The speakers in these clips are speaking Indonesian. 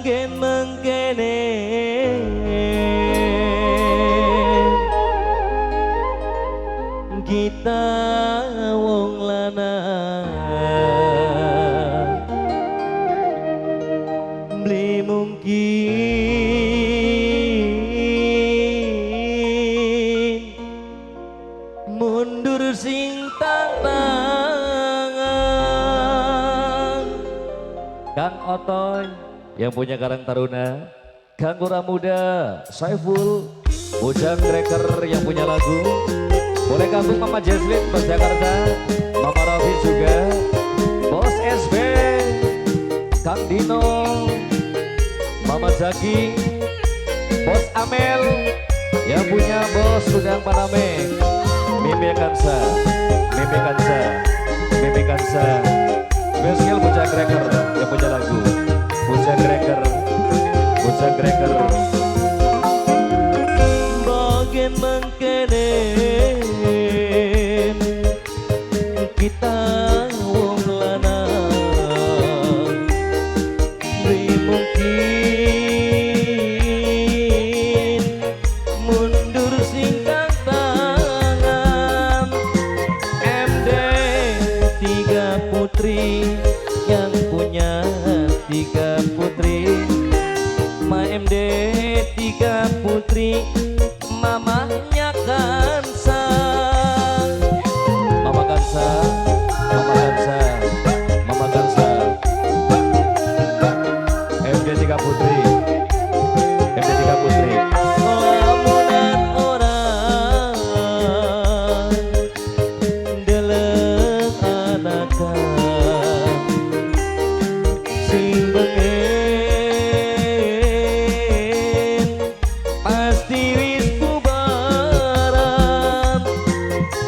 Bagen mengkene kita wong lanang beli mungkin mundur sing tangan. Kang Otoy yang punya Karang Taruna, Kang Gura Muda, Saiful, Bujang Dreker yang punya lagu. Boleh gabung Mama Jesslyn, Bos Jakarta, Mama Rafi juga, Bos SB, Kang Dino, Mama Zaki, Bos Amel, yang punya Bos Sudang Paname, Mimi Kansa, Mimi Kansa, Mimi Kansa, Beskil Bujang Dreker yang punya lagu, Bujang Dreker, Bujang Dreker. Bagen mengkene kita wong lanang beri mungkin mundur singkang tangan. MD 3 putri yang punya 3 putri, Ma MD 3 putri, mamanya Kansa, Mama Kansa, Mama Kansa, Mama Kansa, MD 3 putri, MD 3 putri. Lamunan orang deleng anakan sing bengen pasti wis bubaran.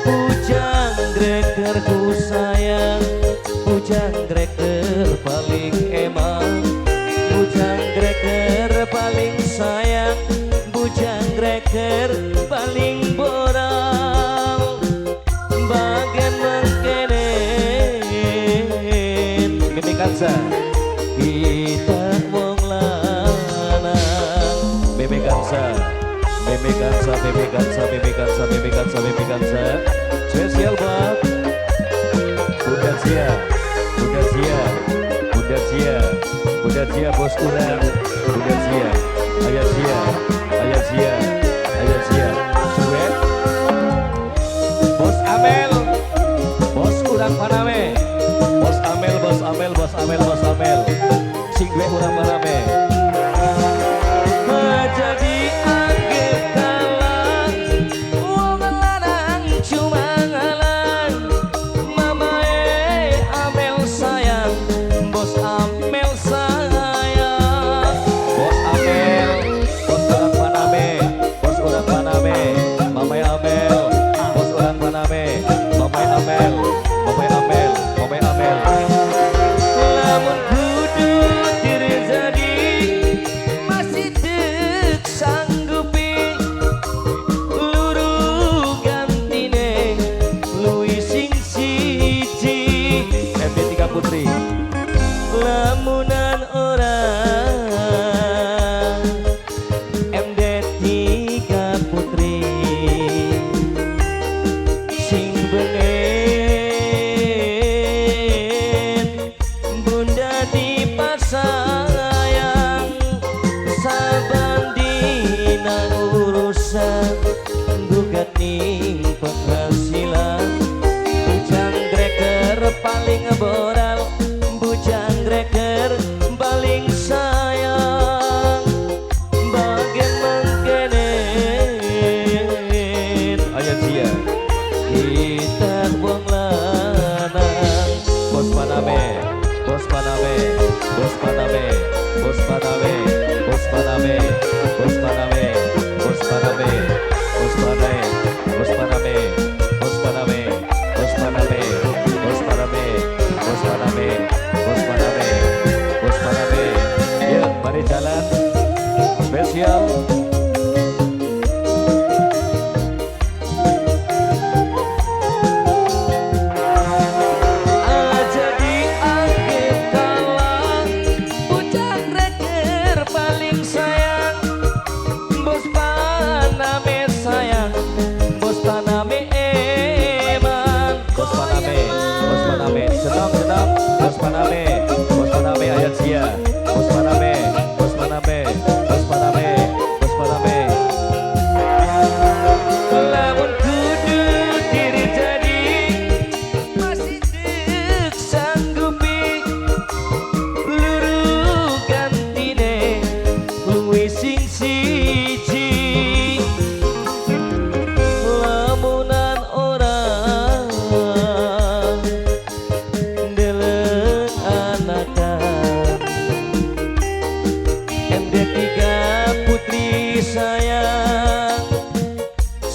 Bujang Dreker ku sayang, Bujang Dreker paling emang, Bujang Dreker paling sayang, Bujang Dreker paling borang. Bagen mengkene Mimi Kansa kita wong lanang. Mimi Kansa, Mimi Kansa, Mimi Kansa, Mimi Kansa, Mimi Kansa, Mimi Kansa. Spesial buat Bunda Zia, Bunda Zia, Bunda Zia, Bunda Zia bos kurang, Bunda Zia, Ayah Zia, Ayah Zia, Ayah Zia. Duet Bos Amel, bos kurang Paname, Bos Amel, Bos Amel, Bos Amel, Bos Amel. Sing gue kurang Paname. Jadi anggap kalah wong lanang cuma ngalang. Mama Amel sayang, Bos Amel sayang, Bos Amel, Bos Kurang Paname,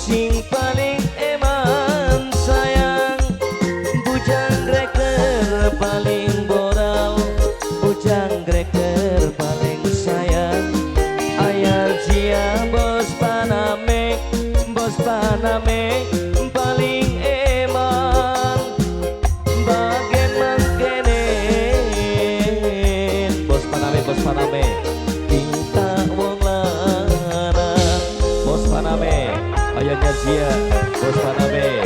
sing paling eman sayang, bujang greker paling boral, bujang greker paling sayang. Ayah Zia bos Paname paling eman. Bagen mangkene bos Paname kita wong lanang. Bos Paname ayahnya Zia, bos Paname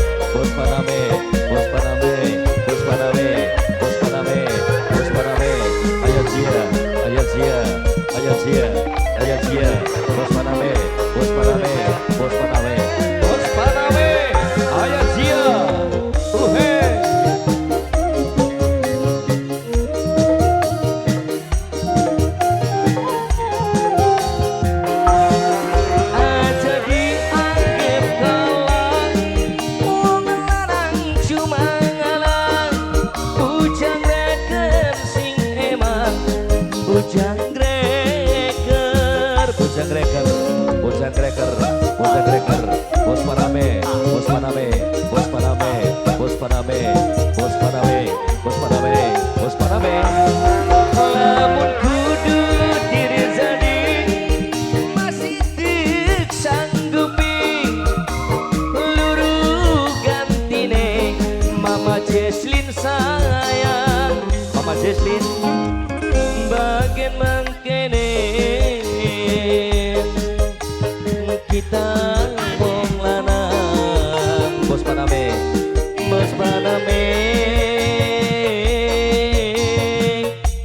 ayah Zia, bos Paname ayah Zia. Aja dianggap kalah, wong lanang cuma ngalah. Bujang greker sing eman, bujang greker, bos Paname. Lamun kudu diri jadi masih dik sanggupi, luru gantine Mama Jesslyn sayang, Mama Jesslyn bagian mangkene kita wong lanang. Bos Paname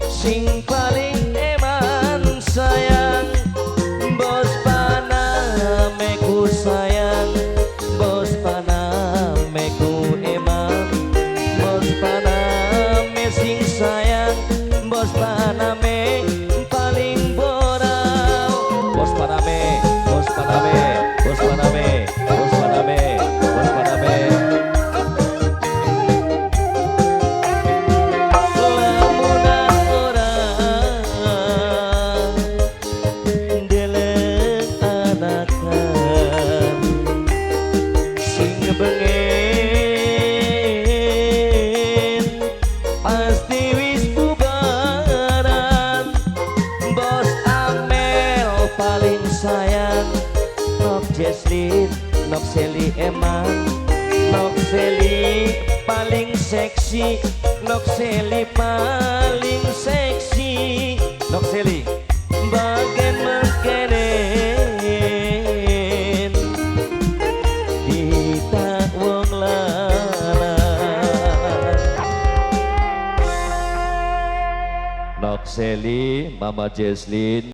sing paling eman sayang, bos Paname ku sayang, bos Paname ku eman, bos Paname sing sayang, bos Paname paling boral. Bos Paname lamun orang deleng anakan sing bengen pasti wis bubaran. Bos Amel paling sayang, Nok Jesslyn, Nok Seli eman, Nok Seli paling seksi, Nok Seli paling seksi. Nok Seli bagian mangkene kita wong lanang. Nok Seli, Mama Jesslyn.